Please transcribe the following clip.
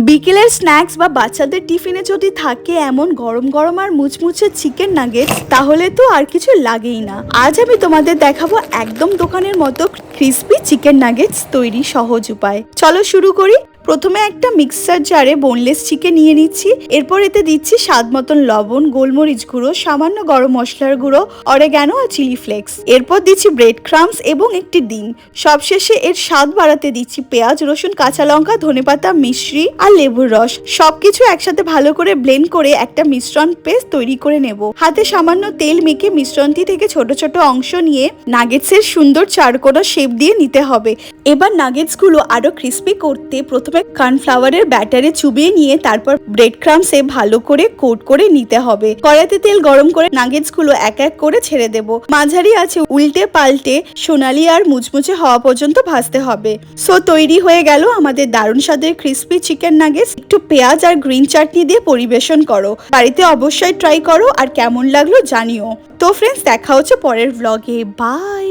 বিকেলের স্ন্যাক্স বা বাচ্চাদের টিফিনে যদি থাকে এমন গরম গরম আর মুচমুচে চিকেন নাগেটস, তাহলে তো আর কিছু লাগেই না। আজ আমি তোমাদের দেখাবো একদম দোকানের মতো ক্রিস্পি চিকেন নাগেটস তৈরি সহজ উপায়। চলো শুরু করি। প্রথমে একটা মিক্সার জারে বোনলেস চিকেন নিয়ে নিচ্ছি। এরপর এতে দিচ্ছি স্বাদ মতন লবণ, গোলমরিচ গুঁড়ো, সামান্য গরম মশলার গুঁড়ো, অরেগানো আর চিলি ফ্লেক্স। এরপর দিচ্ছি ব্রেড ক্রাম্বস এবং একটি ডিম। সবশেষে এর স্বাদ বাড়াতে দিচ্ছি পেঁয়াজ, রসুন, কাঁচা লঙ্কা, ধনেপাতা, মিশ্রি আর লেবুর রস। সবকিছু একসাথে ভালো করে ব্লেন্ড করে একটা মিশ্রণ পেস্ট তৈরি করে নেব। হাতে সামান্য তেল মেখে মিশ্রণটি থেকে ছোট ছোট অংশ নিয়ে নাগেটসের সুন্দর চারকোনা শেপ দিয়ে নিতে হবে। এবার নাগেটস গুলো আরো ক্রিস্পি করতে প্রথমে কর্নফ্লাওয়ারের ব্যাটারে চুবিয়ে নিয়ে তারপর ব্রেড ক্রাম্বসে ভালো করে কোট করে নিতে হবে। কড়াইতে তেল গরম করে নাগেটস গুলো এক এক করে ছেড়ে দেব। মাঝারি আছে উল্টে পাল্টে সোনালি আর মুচমুচে হওয়া পর্যন্ত ভাজতে হবে। সো তৈরি হয়ে গেল আমাদের দারুণ স্বাদের ক্রিস্পি চিকেন নাগেটস। একটু পেঁয়াজ আর গ্রিন চাটনি দিয়ে পরিবেশন করো। বাড়িতে অবশ্যই ট্রাই করো আর কেমন লাগলো জানিও। তো ফ্রেন্ডস, দেখা হচ্ছে পরের ব্লগে। বাই।